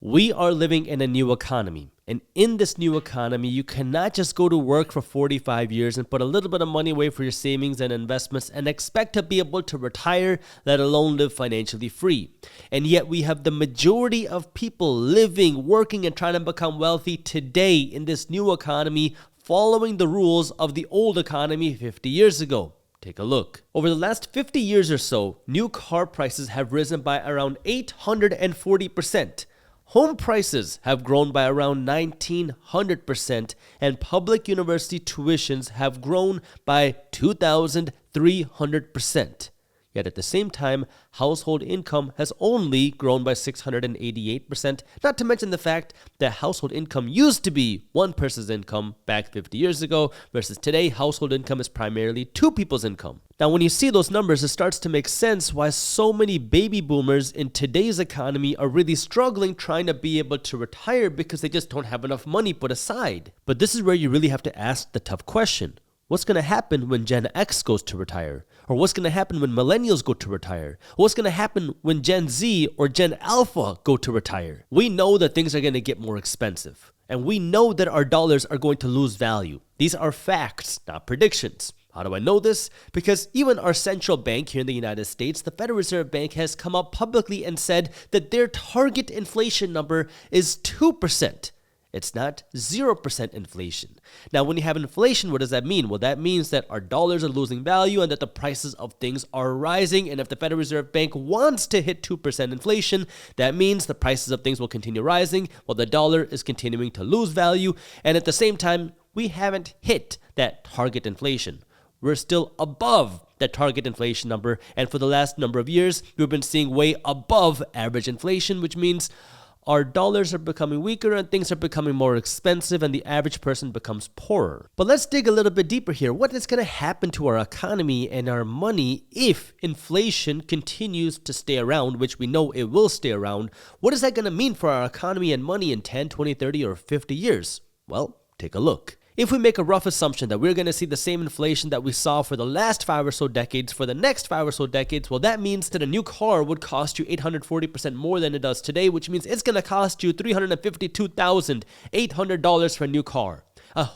We are living in a new economy. And in this new economy, you cannot just go to work for 45 years and put a little bit of money away for your savings and investments and expect to be able to retire, let alone live financially free. And yet we have the majority of people living, working, and trying to become wealthy today in this new economy, following the rules of the old economy 50 years ago. Take a look. Over the last 50 years or so, new car prices have risen by around 840%. Home prices have grown by around 1,900%, and public university tuitions have grown by 2,300%. Yet at the same time, household income has only grown by 688%, not to mention the fact that household income used to be one person's income back 50 years ago, versus today, household income is primarily two people's income. Now, when you see those numbers, it starts to make sense why so many baby boomers in today's economy are really struggling trying to be able to retire because they just don't have enough money put aside. But this is where you really have to ask the tough question. What's going to happen when Gen X goes to retire? Or what's going to happen when millennials go to retire? Or what's going to happen when Gen Z or Gen Alpha go to retire? We know that things are going to get more expensive. And we know that our dollars are going to lose value. These are facts, not predictions. How do I know this? Because even our central bank here in the United States, the Federal Reserve Bank, has come up publicly and said that their target inflation number is 2%. It's not 0% inflation. Now, when you have inflation, what does that mean? Well, that means that our dollars are losing value and that the prices of things are rising. And if the Federal Reserve Bank wants to hit 2% inflation, that means the prices of things will continue rising while the dollar is continuing to lose value. And at the same time, we haven't hit that target inflation. We're still above that target inflation number. And for the last number of years, we've been seeing way above average inflation, which means our dollars are becoming weaker and things are becoming more expensive and the average person becomes poorer. But let's dig a little bit deeper here. What is going to happen to our economy and our money if inflation continues to stay around, which we know it will stay around? What is that going to mean for our economy and money in 10, 20, 30, or 50 years? Well, take a look. If we make a rough assumption that we're going to see the same inflation that we saw for the last 5 or so decades for the next 5 or so decades, well, that means that a new car would cost you 840% more than it does today, which means it's going to cost you $352,800 for a new car. A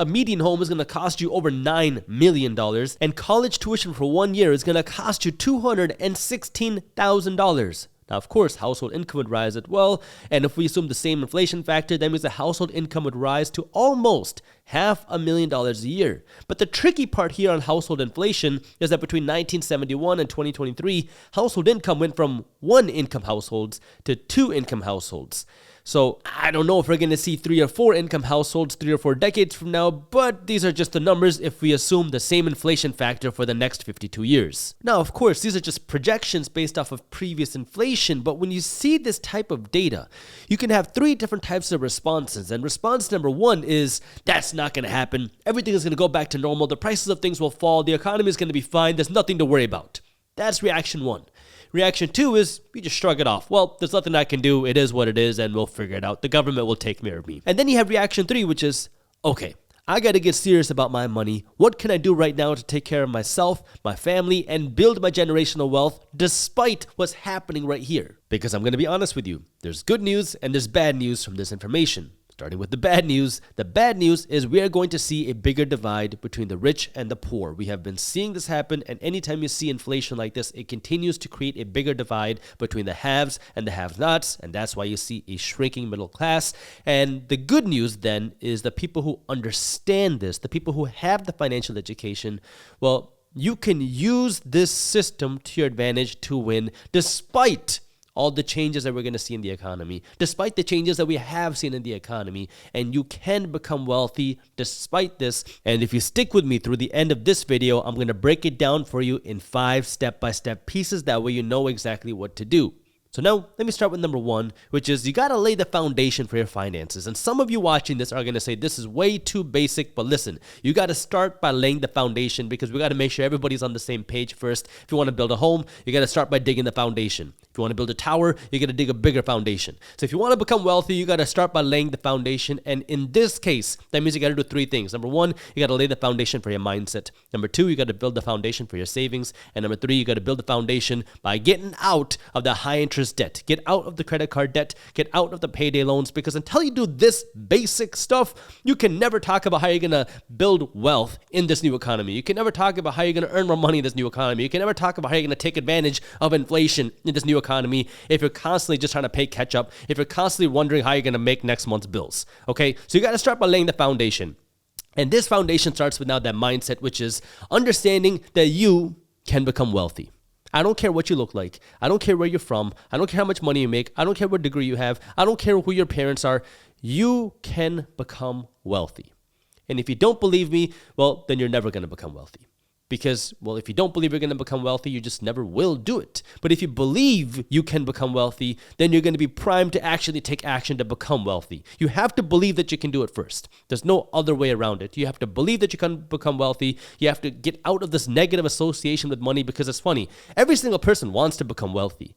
median home is going to cost you over $9 million, and college tuition for 1 year is going to cost you $216,000. Now, of course, household income would rise as well, and if we assume the same inflation factor, that means the household income would rise to almost $500,000 a year. But the tricky part here on household inflation is that between 1971 and 2023, household income went from one-income households to two-income households. So I don't know if we're going to see 3 or 4 income households 3 or 4 decades from now, but these are just the numbers if we assume the same inflation factor for the next 52 years. Now, of course, these are just projections based off of previous inflation, but when you see this type of data, you can have 3 different types of responses. And response number 1 is, that's not going to happen. Everything is going to go back to normal. The prices of things will fall. The economy is going to be fine. There's nothing to worry about. That's reaction 1. Reaction 2 is, you just shrug it off. Well, there's nothing I can do. It is what it is, and we'll figure it out. The government will take care of me. And then you have reaction 3, which is, okay, I got to get serious about my money. What can I do right now to take care of myself, my family, and build my generational wealth despite what's happening right here? Because I'm going to be honest with you, there's good news and there's bad news from this information. Starting with the bad news is we are going to see a bigger divide between the rich and the poor. We have been seeing this happen, and anytime you see inflation like this, it continues to create a bigger divide between the haves and the have-nots, and that's why you see a shrinking middle class. And the good news then is the people who understand this, the people who have the financial education, well, you can use this system to your advantage to win despite all the changes that we're going to see in the economy, despite the changes that we have seen in the economy, and you can become wealthy despite this. And if you stick with me through the end of this video, I'm going to break it down for you in 5 step-by-step pieces. That way you know exactly what to do. So now, let me start with number 1, which is you got to lay the foundation for your finances. And some of you watching this are going to say, this is way too basic, but listen, you got to start by laying the foundation because we got to make sure everybody's on the same page first. If you want to build a home, you got to start by digging the foundation. If you want to build a tower, you got to dig a bigger foundation. So if you want to become wealthy, you got to start by laying the foundation. And in this case, that means you got to do three things. Number one, you got to lay the foundation for your mindset. Number two, you got to build the foundation for your savings. And number three, you got to build the foundation by getting out of the high interest debt. Get out of the credit card debt. Get out of the payday loans. Because until you do this basic stuff, you can never talk about how you're going to build wealth in this new economy. You can never talk about how you're going to earn more money in this new economy. You can never talk about how you're going to take advantage of inflation in this new economy if you're constantly just trying to pay catch up, if you're constantly wondering how you're going to make next month's bills. Okay, so you got to start by laying the foundation. And this foundation starts with now that mindset, which is understanding that you can become wealthy. I don't care what you look like. I don't care where you're from. I don't care how much money you make. I don't care what degree you have. I don't care who your parents are. You can become wealthy. And if you don't believe me, well, then you're never going to become wealthy. Because, well, if you don't believe you're going to become wealthy, you just never will do it. But if you believe you can become wealthy, then you're going to be primed to actually take action to become wealthy. You have to believe that you can do it first. There's no other way around it. You have to believe that you can become wealthy. You have to get out of this negative association with money, because it's funny. Every single person wants to become wealthy.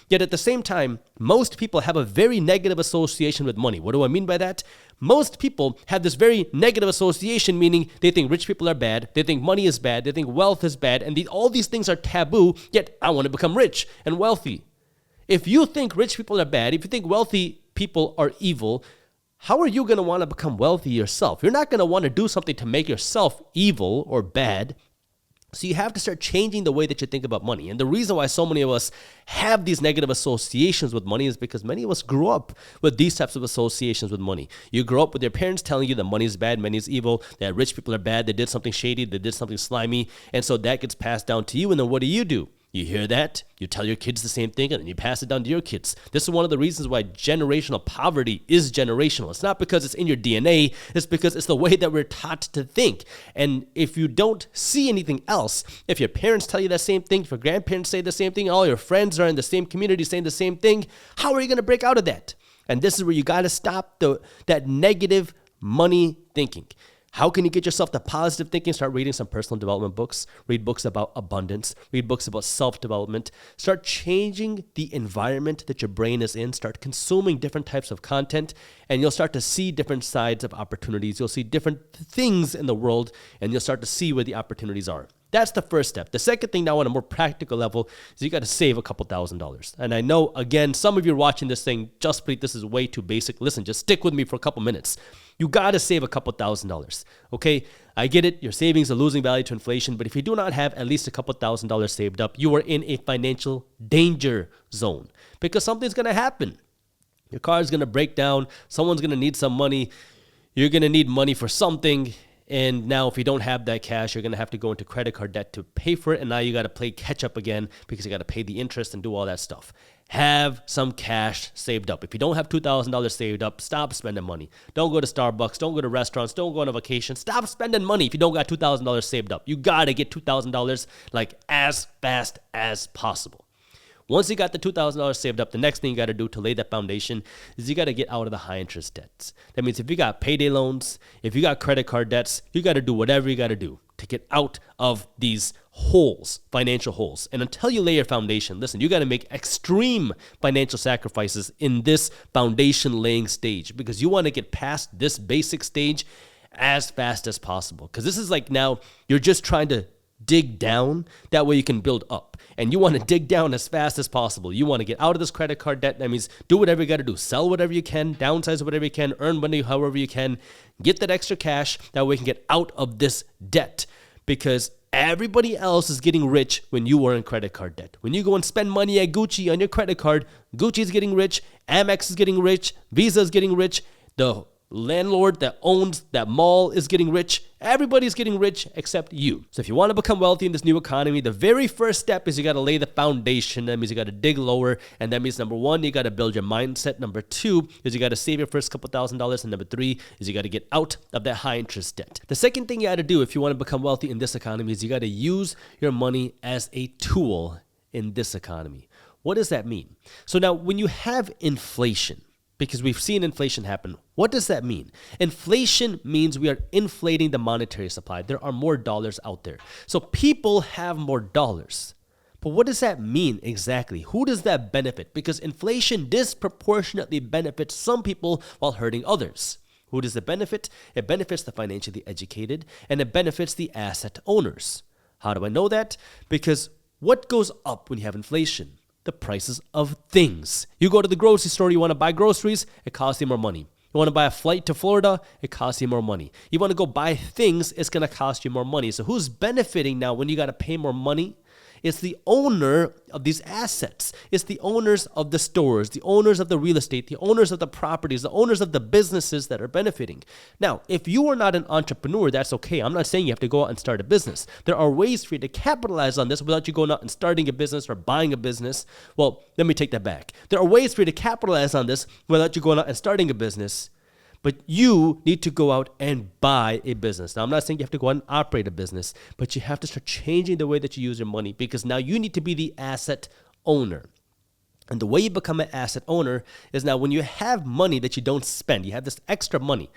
Yet at the same time, most people have a very negative association with money. What do I mean by that? Most people have this very negative association, meaning they think rich people are bad, they think money is bad, they think wealth is bad, and all these things are taboo, yet I want to become rich and wealthy. If you think rich people are bad, if you think wealthy people are evil, how are you going to want to become wealthy yourself? You're not going to want to do something to make yourself evil or bad. So you have to start changing the way that you think about money. And the reason why so many of us have these negative associations with money is because many of us grew up with these types of associations with money. You grew up with your parents telling you that money is bad, money is evil, that rich people are bad, they did something shady, they did something slimy. And so that gets passed down to you. And then what do? You hear that, you tell your kids the same thing, and then you pass it down to your kids. This is one of the reasons why generational poverty is generational. It's not because it's in your DNA, it's because it's the way that we're taught to think. And if you don't see anything else, if your parents tell you the same thing, if your grandparents say the same thing, all your friends are in the same community saying the same thing, how are you going to break out of that? And this is where you got to stop that negative money thinking. How can you get yourself to positive thinking? Start reading some personal development books. Read books about abundance. Read books about self-development. Start changing the environment that your brain is in. Start consuming different types of content, and you'll start to see different sides of opportunities. You'll see different things in the world, and you'll start to see where the opportunities are. That's the first step. The second thing now on a more practical level is you got to save a couple $1,000s. And I know, again, some of you are watching this saying, Jaspreet, this is way too basic. Listen, just stick with me for a couple minutes. You got to save a couple $1,000s, okay? I get it. Your savings are losing value to inflation. But if you do not have at least a couple $1,000s saved up, you are in a financial danger zone because something's going to happen. Your car is going to break down. Someone's going to need some money. You're going to need money for something. And now if you don't have that cash, you're going to have to go into credit card debt to pay for it. And now you got to play catch up again because you got to pay the interest and do all that stuff. Have some cash saved up. If you don't have $2,000 saved up, stop spending money. Don't go to Starbucks. Don't go to restaurants. Don't go on a vacation. Stop spending money if you don't got $2,000 saved up. You got to get $2,000 like as fast as possible. Once you got the $2,000 saved up, the next thing you got to do to lay that foundation is you got to get out of the high interest debts. That means if you got payday loans, if you got credit card debts, you got to do whatever you got to do to get out of these holes, financial holes. And until you lay your foundation, listen, you got to make extreme financial sacrifices in this foundation laying stage because you want to get past this basic stage as fast as possible. Because this is like now you're just trying to dig down. That way you can build up. And you want to dig down as fast as possible. You want to get out of this credit card debt. That means do whatever you got to do. Sell whatever you can. Downsize whatever you can. Earn money however you can. Get that extra cash. That way you can get out of this debt. Because everybody else is getting rich when you are in credit card debt. When you go and spend money at Gucci on your credit card, Gucci is getting rich. Amex is getting rich. Visa is getting rich. The landlord that owns that mall is getting rich. Everybody's getting rich except you. So if you want to become wealthy in this new economy, the very first step is you got to lay the foundation. That means you got to dig lower. And that means number one, you got to build your mindset. Number two is you got to save your first couple $1,000s. And number three is you got to get out of that high interest debt. The second thing you got to do if you want to become wealthy in this economy is you got to use your money as a tool in this economy. What does that mean? So now when you have inflation, because we've seen inflation happen. What does that mean? Inflation means we are inflating the monetary supply. There are more dollars out there. So people have more dollars, But what does that mean exactly? Who does that benefit? Because inflation disproportionately benefits some people while hurting others. Who does it benefit? It benefits the financially educated, and it benefits the asset owners. How do I know that? Because what goes up when you have inflation? The prices of things. You go to the grocery store, you want to buy groceries, it costs you more money. You want to buy a flight to Florida, it costs you more money. You want to go buy things, it's going to cost you more money. So who's benefiting now when you got to pay more money? It's the owner of these assets. It's the owners of the stores, the owners of the real estate, the owners of the properties, the owners of the businesses that are benefiting. Now, if you are not an entrepreneur, that's okay. I'm not saying you have to go out and start a business. There are ways for you to capitalize on this without you going out and starting a business or buying a business. Well, let me take that back. There are ways for you to capitalize on this without you going out and starting a business. But you need to go out and buy a business. Now, I'm not saying you have to go out and operate a business, but you have to start changing the way that you use your money, because now you need to be the asset owner. And the way you become an asset owner is now when you have money that you don't spend, you have this extra money.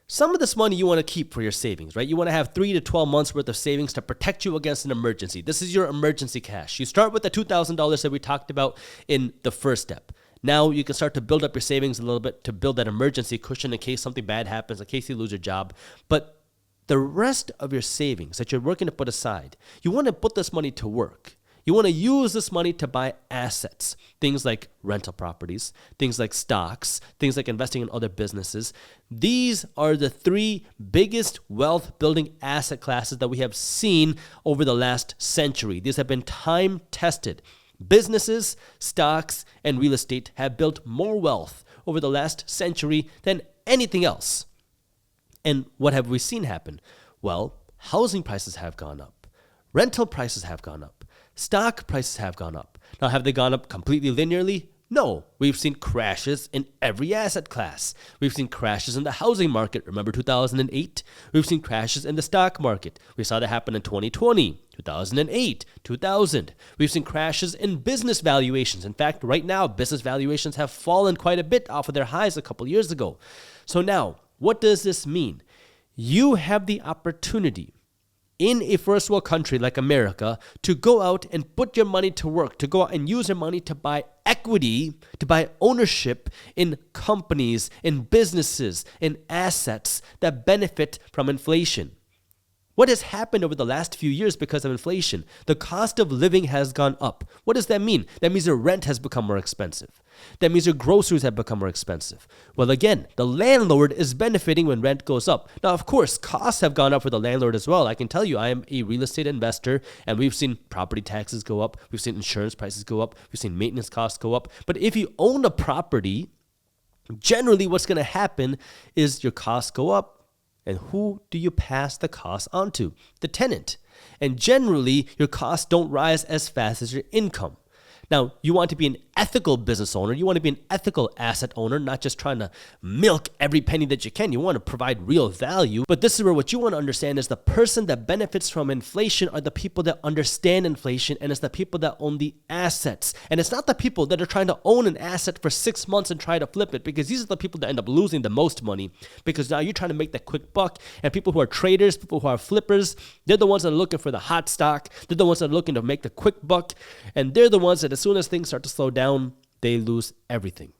Some of this money you want to keep for your savings, right? You want to have 3 to 12 months worth of savings to protect you against an emergency. This is your emergency cash. You start with the $2,000 that we talked about in the first step. Now you can start to build up your savings a little bit to build that emergency cushion in case something bad happens, in case you lose your job. But the rest of your savings that you're working to put aside, you want to put this money to work. You want to use this money to buy assets, things like rental properties, things like stocks, things like investing in other businesses. These are the 3 biggest wealth building asset classes that we have seen over the last century. These have been time tested. Businesses, stocks, and real estate have built more wealth over the last century than anything else. And what have we seen happen? Well, housing prices have gone up. Rental prices have gone up. Stock prices have gone up. Now, have they gone up completely linearly? No, we've seen crashes in every asset class. We've seen crashes in the housing market. Remember 2008? We've seen crashes in the stock market. We saw that happen in 2020, 2008, 2000. We've seen crashes in business valuations. In fact, right now, business valuations have fallen quite a bit off of their highs a couple years ago. So now, what does this mean? You have the opportunity in a first world country like America to go out and put your money to work, to go out and use your money to buy equity, to buy ownership in companies, in businesses, in assets that benefit from inflation. What has happened over the last few years because of inflation? The cost of living has gone up. What does that mean? That means your rent has become more expensive. That means your groceries have become more expensive. Well, again, the landlord is benefiting when rent goes up. Now, of course, costs have gone up for the landlord as well. I can tell you, I am a real estate investor, and we've seen property taxes go up. We've seen insurance prices go up. We've seen maintenance costs go up. But if you own a property, generally what's going to happen is your costs go up. And who do you pass the cost on to? The tenant. And generally, your costs don't rise as fast as your income. Now, you want to be an ethical business owner. You want to be an ethical asset owner, not just trying to milk every penny that you can. You want to provide real value. But this is where what you want to understand is the person that benefits from inflation are the people that understand inflation, and it's the people that own the assets. And it's not the people that are trying to own an asset for 6 months and try to flip it, because these are the people that end up losing the most money, because now you're trying to make that quick buck. And people who are traders, people who are flippers, they're the ones that are looking for the hot stock. They're the ones that are looking to make the quick buck. And they're the ones that as soon as things start to slow down, they lose everything.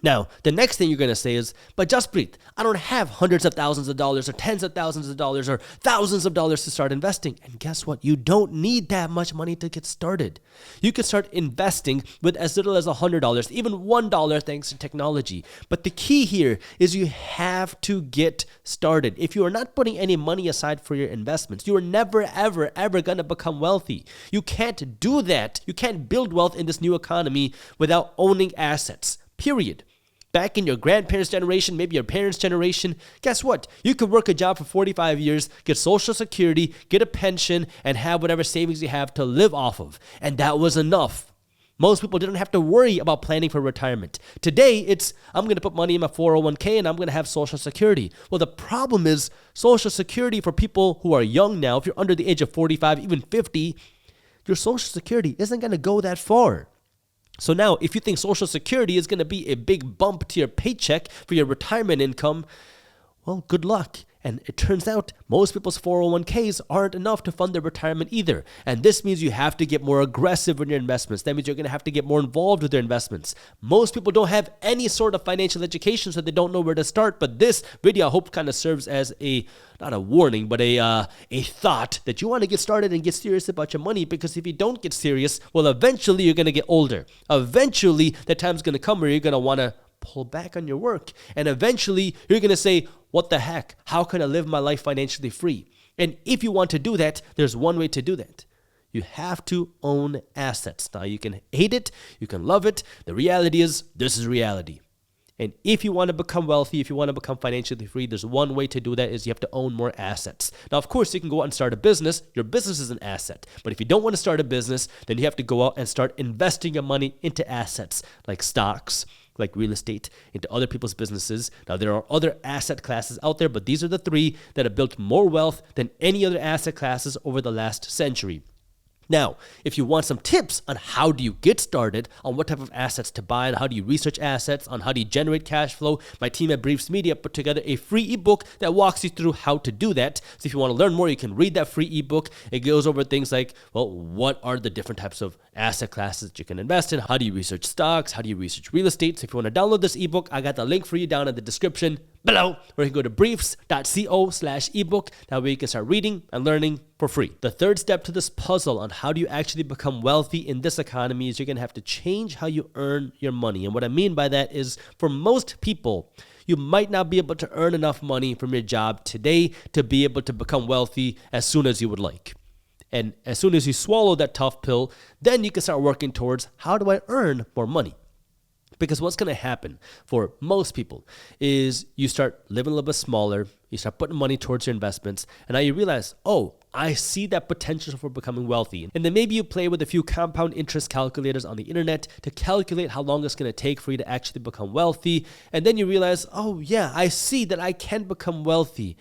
Now, the next thing you're going to say is, but Jaspreet, I don't have hundreds of thousands of dollars or tens of thousands of dollars or thousands of dollars to start investing. And guess what? You don't need that much money to get started. You can start investing with as little as $100, even $1 thanks to technology. But the key here is you have to get started. If you are not putting any money aside for your investments, you are never, ever, ever going to become wealthy. You can't do that. You can't build wealth in this new economy without owning assets, period. Back in your grandparents' generation, maybe your parents' generation, guess what? You could work a job for 45 years, get Social Security, get a pension, and have whatever savings you have to live off of. And that was enough. Most people didn't have to worry about planning for retirement. Today, it's, I'm going to put money in my 401k and I'm going to have Social Security. Well, the problem is Social Security for people who are young now, if you're under the age of 45, even 50, your Social Security isn't going to go that far. So now, if you think Social Security is going to be a big bump to your paycheck for your retirement income, well, good luck. And it turns out most people's 401ks aren't enough to fund their retirement either. And this means you have to get more aggressive in your investments. That means you're going to have to get more involved with your investments. Most people don't have any sort of financial education, so they don't know where to start. But this video, I hope, kind of serves as not a warning, but a thought that you want to get started and get serious about your money, because if you don't get serious, well, eventually you're going to get older. Eventually, that time's going to come where you're going to want to pull back on your work. And eventually, you're going to say, what the heck? How can I live my life financially free? And if you want to do that, there's one way to do that. You have to own assets. Now, you can hate it, you can love it. The reality is, this is reality. And if you want to become wealthy, if you want to become financially free, there's one way to do that is you have to own more assets. Now, of course, you can go out and start a business. Your business is an asset. But if you don't want to start a business, then you have to go out and start investing your money into assets like stocks, like real estate, into other people's businesses. Now, there are other asset classes out there, but these are the three that have built more wealth than any other asset classes over the last century. Now, if you want some tips on how do you get started, on what type of assets to buy, and how do you research assets, on how do you generate cash flow, my team at Briefs Media put together a free ebook that walks you through how to do that. So if you want to learn more, you can read that free ebook. It goes over things like, well, what are the different types of asset classes that you can invest in? How do you research stocks? How do you research real estate? So if you want to download this ebook, I got the link for you down in the description below, or you can go to briefs.co/ebook. That way you can start reading and learning for free. The third step to this puzzle on how do you actually become wealthy in this economy is you're going to have to change how you earn your money. And what I mean by that is, for most people, you might not be able to earn enough money from your job today to be able to become wealthy as soon as you would like. And as soon as you swallow that tough pill, then you can start working towards, how do I earn more money? Because what's going to happen for most people is you start living a little bit smaller, you start putting money towards your investments, and now you realize, oh, I see that potential for becoming wealthy. And then maybe you play with a few compound interest calculators on the internet to calculate how long it's going to take for you to actually become wealthy. And then you realize, oh yeah, I see that I can become wealthy,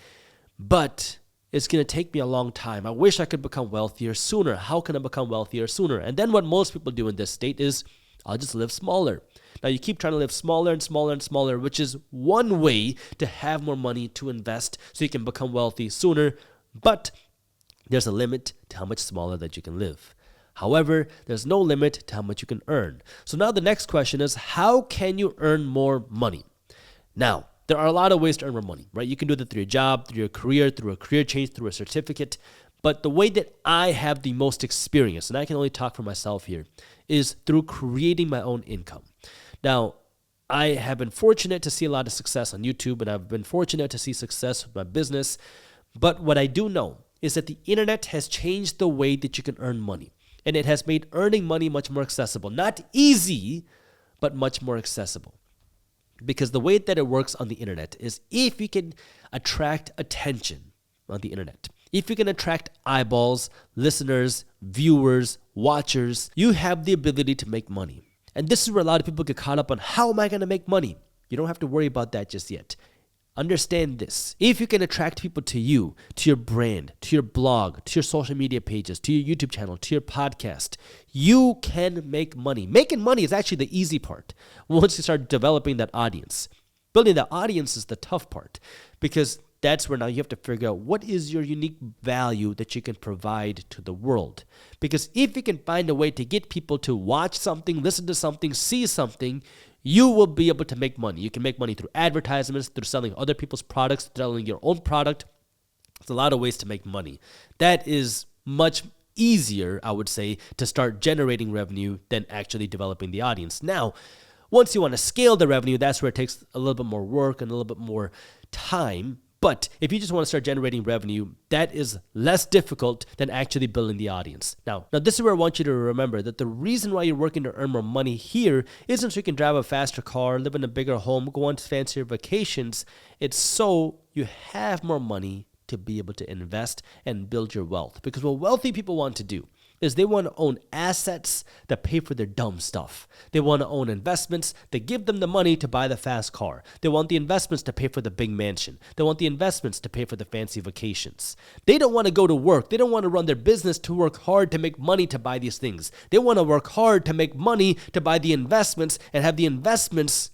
but it's going to take me a long time. I wish I could become wealthier sooner. How can I become wealthier sooner? And then what most people do in this state is, I'll just live smaller. Now, you keep trying to live smaller and smaller and smaller, which is one way to have more money to invest so you can become wealthy sooner. But there's a limit to how much smaller that you can live. However, there's no limit to how much you can earn. So now the next question is, how can you earn more money? Now, there are a lot of ways to earn more money, right? You can do that through your job, through your career, through a career change, through a certificate. But the way that I have the most experience, and I can only talk for myself here, is through creating my own income. Now, I have been fortunate to see a lot of success on YouTube, and I've been fortunate to see success with my business. But what I do know is that the internet has changed the way that you can earn money. And it has made earning money much more accessible. Not easy, but much more accessible. Because the way that it works on the internet is, if you can attract attention on the internet, if you can attract eyeballs, listeners, viewers, watchers, you have the ability to make money. And this is where a lot of people get caught up on, how am I going to make money? You don't have to worry about that just yet. Understand this. If you can attract people to you, to your brand, to your blog, to your social media pages, to your YouTube channel, to your podcast, you can make money. Making money is actually the easy part once you start developing that audience. Building that audience is the tough part, because that's where now you have to figure out what is your unique value that you can provide to the world. Because if you can find a way to get people to watch something, listen to something, see something, you will be able to make money. You can make money through advertisements, through selling other people's products, selling your own product. There's a lot of ways to make money. That is much easier, I would say, to start generating revenue than actually developing the audience. Now, once you want to scale the revenue, that's where it takes a little bit more work and a little bit more time. But if you just want to start generating revenue, that is less difficult than actually building the audience. Now this is where I want you to remember that the reason why you're working to earn more money here isn't so you can drive a faster car, live in a bigger home, go on fancier vacations. It's so you have more money to be able to invest and build your wealth. Because what wealthy people want to do is they want to own assets that pay for their dumb stuff. They want to own investments that give them the money to buy the fast car. They want the investments to pay for the big mansion. They want the investments to pay for the fancy vacations. They don't want to go to work. They don't want to run their business to work hard to make money to buy these things. They want to work hard to make money to buy the investments and have the investments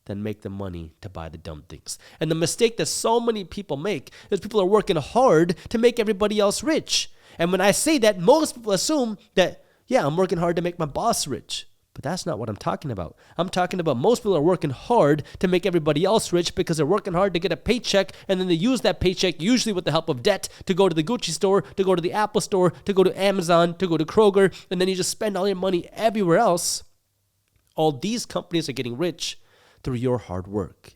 than make the money to buy the dumb things. And the mistake that so many people make is people are working hard to make everybody else rich. And when I say that, most people assume that, yeah, I'm working hard to make my boss rich. But that's not what I'm talking about. I'm talking about most people are working hard to make everybody else rich because they're working hard to get a paycheck, and then they use that paycheck, usually with the help of debt, to go to the Gucci store, to go to the Apple store, to go to Amazon, to go to Kroger, and then you just spend all your money everywhere else. All these companies are getting rich through your hard work.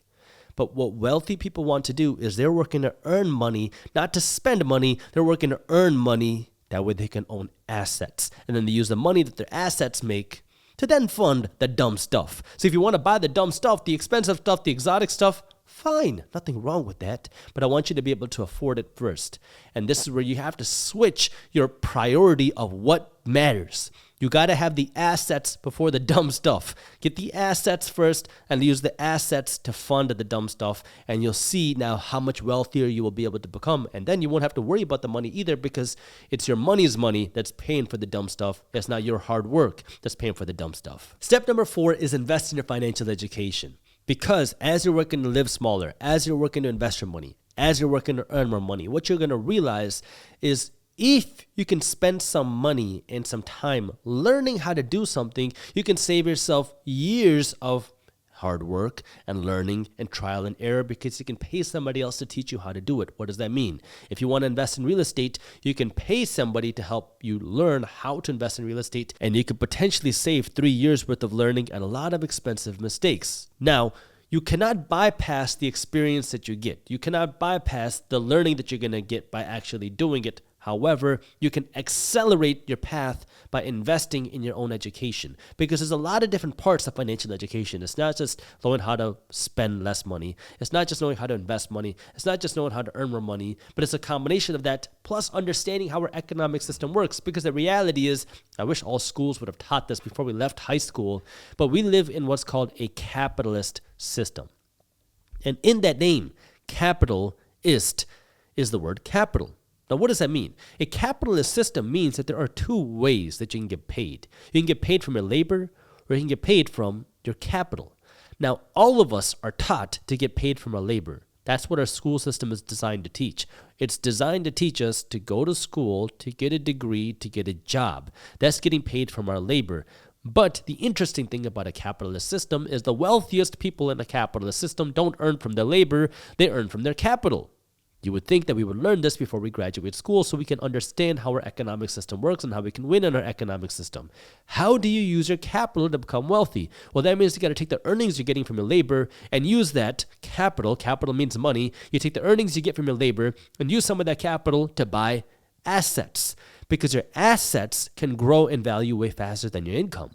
But what wealthy people want to do is they're working to earn money, not to spend money. They're working to earn money. That way they can own assets. And then they use the money that their assets make to then fund the dumb stuff. So if you want to buy the dumb stuff, the expensive stuff, the exotic stuff, fine, nothing wrong with that. But I want you to be able to afford it first. And this is where you have to switch your priority of what matters. You got to have the assets before the dumb stuff. Get the assets first and use the assets to fund the dumb stuff. And you'll see now how much wealthier you will be able to become. And then you won't have to worry about the money either, because it's your money's money that's paying for the dumb stuff. It's not your hard work that's paying for the dumb stuff. Step number 4 is invest in your financial education. Because as you're working to live smaller, as you're working to invest your money, as you're working to earn more money, what you're going to realize is if you can spend some money and some time learning how to do something, you can save yourself years of hard work and learning and trial and error, because you can pay somebody else to teach you how to do it. What does that mean? If you want to invest in real estate, you can pay somebody to help you learn how to invest in real estate, and you could potentially save 3 years worth of learning and a lot of expensive mistakes. Now, you cannot bypass the experience that you get. You cannot bypass the learning that you're going to get by actually doing it. However, you can accelerate your path by investing in your own education, because there's a lot of different parts of financial education. It's not just knowing how to spend less money. It's not just knowing how to invest money. It's not just knowing how to earn more money, but it's a combination of that plus understanding how our economic system works. Because the reality is, I wish all schools would have taught this before we left high school, but we live in what's called a capitalist system. And in that name, capitalist is the word capital. Now, what does that mean? A capitalist system means that there are 2 ways that you can get paid. You can get paid from your labor, or you can get paid from your capital. Now, all of us are taught to get paid from our labor. That's what our school system is designed to teach. It's designed to teach us to go to school, to get a degree, to get a job. That's getting paid from our labor. But the interesting thing about a capitalist system is the wealthiest people in a capitalist system don't earn from their labor, they earn from their capital. You would think that we would learn this before we graduate school so we can understand how our economic system works and how we can win in our economic system. How do you use your capital to become wealthy? Well, that means you got to take the earnings you're getting from your labor and use that capital. Capital means money. You take the earnings you get from your labor and use some of that capital to buy assets, because your assets can grow in value way faster than your income.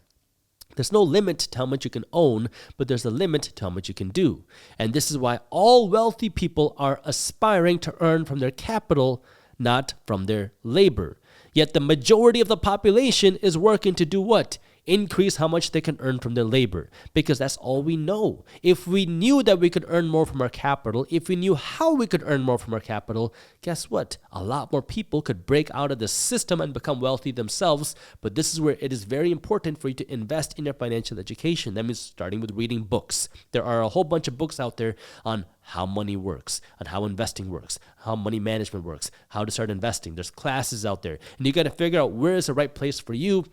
There's no limit to how much you can own, but there's a limit to how much you can do. And this is why all wealthy people are aspiring to earn from their capital, not from their labor. Yet the majority of the population is working to do what? Increase how much they can earn from their labor, because that's all we know. If we knew that we could earn more from our capital, if we knew how we could earn more from our capital, guess what? A lot more people could break out of the system and become wealthy themselves. But this is where it is very important for you to invest in your financial education. That means starting with reading books. There are a whole bunch of books out there on how money works, on how investing works, how money management works, how to start investing. There's classes out there, and you got to figure out where is the right place for you.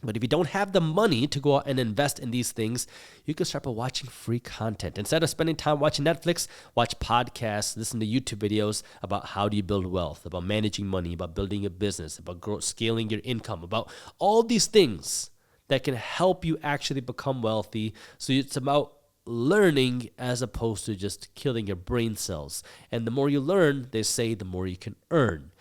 But if you don't have the money to go out and invest in these things, you can start by watching free content. Instead of spending time watching Netflix, watch podcasts, listen to YouTube videos about how do you build wealth, about managing money, about building a business, about scaling your income, about all these things that can help you actually become wealthy. So it's about learning as opposed to just killing your brain cells. And the more you learn, they say, the more you can earn.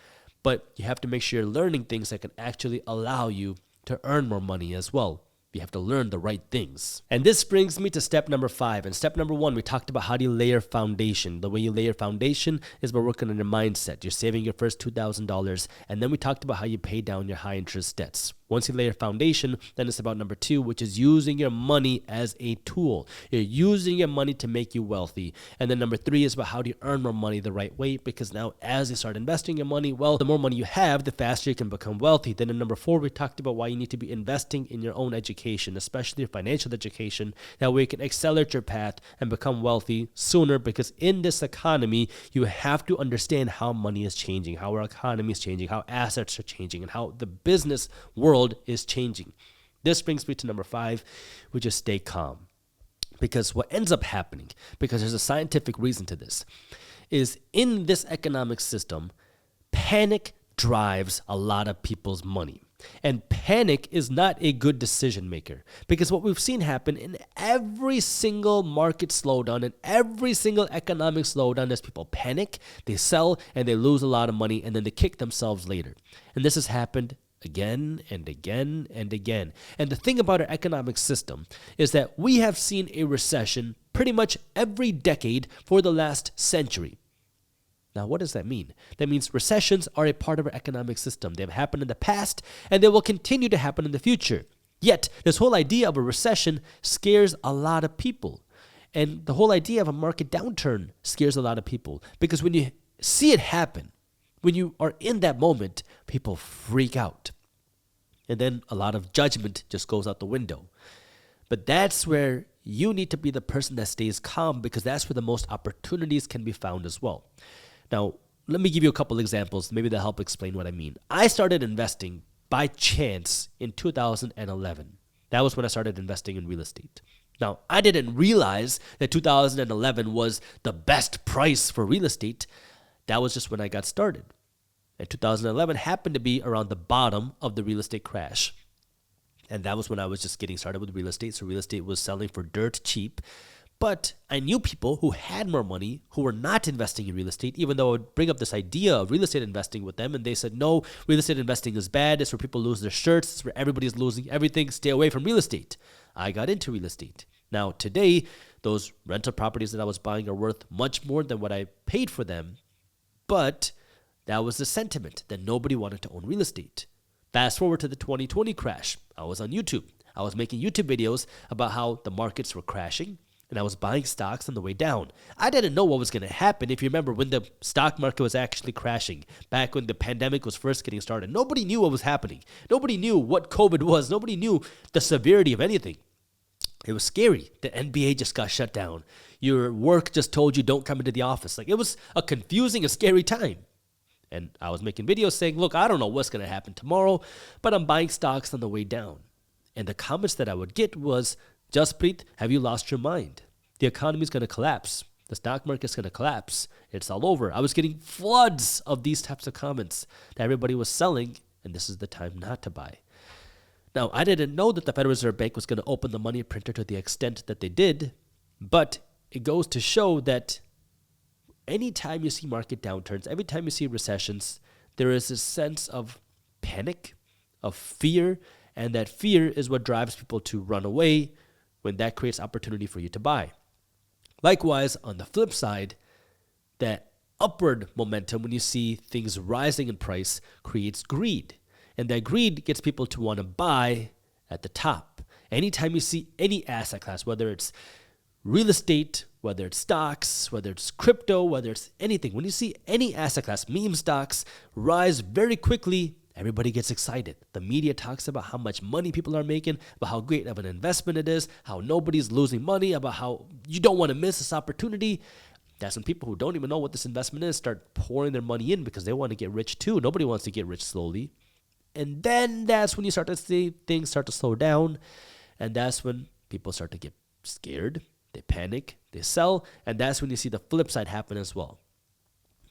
But you have to make sure you're learning things that can actually allow you to earn more money as well. You have to learn the right things. And this brings me to step number 5. And step number 1, we talked about how do you lay your foundation. The way you lay your foundation is by working on your mindset. You're saving your first $2,000. And then we talked about how you pay down your high interest debts. Once you lay your foundation, then it's about number 2, which is using your money as a tool. You're using your money to make you wealthy. And then number 3 is about how do you earn more money the right way, because now as you start investing your money, well, the more money you have, the faster you can become wealthy. Then in number 4, we talked about why you need to be investing in your own education. education, especially financial education, that way you can accelerate your path and become wealthy sooner, because in this economy, you have to understand how money is changing, how our economy is changing, how assets are changing, and how the business world is changing. This brings me to number 5, which is stay calm. Because what ends up happening, because there's a scientific reason to this, is in this economic system, panic drives a lot of people's money. And panic is not a good decision maker, because what we've seen happen in every single market slowdown and every single economic slowdown is people panic, they sell, and they lose a lot of money, and then they kick themselves later. And this has happened again and again and again. And the thing about our economic system is that we have seen a recession pretty much every decade for the last century. Now, what does that mean? That means recessions are a part of our economic system. They've happened in the past, and they will continue to happen in the future. Yet, this whole idea of a recession scares a lot of people. And the whole idea of a market downturn scares a lot of people, because when you see it happen, when you are in that moment, people freak out. And then a lot of judgment just goes out the window. But that's where you need to be the person that stays calm, because that's where the most opportunities can be found as well. Now, let me give you a couple examples. Maybe that'll help explain what I mean. I started investing by chance in 2011. That was when I started investing in real estate. Now, I didn't realize that 2011 was the best price for real estate. That was just when I got started. And 2011 happened to be around the bottom of the real estate crash. And that was when I was just getting started with real estate. So real estate was selling for dirt cheap. But I knew people who had more money who were not investing in real estate, even though I would bring up this idea of real estate investing with them. And they said, no, real estate investing is bad. It's where people lose their shirts. It's where everybody's losing everything. Stay away from real estate. I got into real estate. Now, today, those rental properties that I was buying are worth much more than what I paid for them. But that was the sentiment, that nobody wanted to own real estate. Fast forward to the 2020 crash. I was on YouTube. I was making YouTube videos about how the markets were crashing, and I was buying stocks on the way down. I didn't know what was going to happen. If you remember when the stock market was actually crashing, back when the pandemic was first getting started, nobody knew what was happening. Nobody knew what COVID was. Nobody knew the severity of anything. It was scary. The NBA just got shut down. Your work just told you don't come into the office. Like, it was a confusing, a scary time. And I was making videos saying, look, I don't know what's going to happen tomorrow, but I'm buying stocks on the way down. And the comments that I would get was, Jaspreet, have you lost your mind? The economy is going to collapse. The stock market is going to collapse. It's all over. I was getting floods of these types of comments that everybody was selling, and this is the time not to buy. Now, I didn't know that the Federal Reserve Bank was going to open the money printer to the extent that they did, but it goes to show that anytime you see market downturns, every time you see recessions, there is a sense of panic, of fear, and that fear is what drives people to run away when that creates opportunity for you to buy. Likewise, on the flip side, that upward momentum, when you see things rising in price, creates greed. And that greed gets people to want to buy at the top. Anytime you see any asset class, whether it's real estate, whether it's stocks, whether it's crypto, whether it's anything, when you see any asset class, meme stocks, rise very quickly, everybody gets excited. The media talks about how much money people are making, about how great of an investment it is, how nobody's losing money, about how you don't want to miss this opportunity. That's when people who don't even know what this investment is start pouring their money in because they want to get rich too. Nobody wants to get rich slowly. And then that's when you start to see things start to slow down. And that's when people start to get scared. They panic, they sell, and that's when you see the flip side happen as well.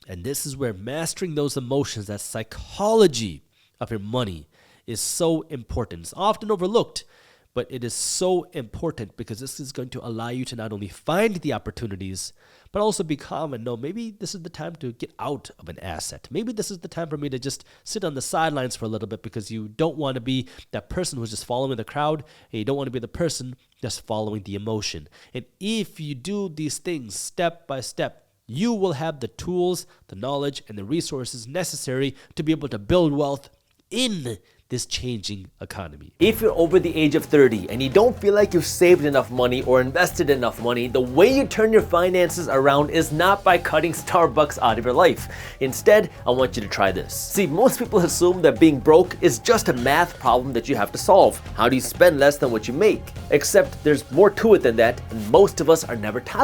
And this is where mastering those emotions, that psychology of your money, is so important. It's often overlooked, but it is so important because this is going to allow you to not only find the opportunities, but also be calm and know maybe this is the time to get out of an asset. Maybe this is the time for me to just sit on the sidelines for a little bit, because you don't want to be that person who's just following the crowd, and you don't want to be the person just following the emotion. And if you do these things step by step, you will have the tools, the knowledge, and the resources necessary to be able to build wealth in this changing economy. If you're over the age of 30 and you don't feel like you've saved enough money or invested enough money, the way you turn your finances around is not by cutting Starbucks out of your life. Instead, I want you to try this. See, most people assume that being broke is just a math problem that you have to solve. How do you spend less than what you make? Except there's more to it than that, and most of us are never taught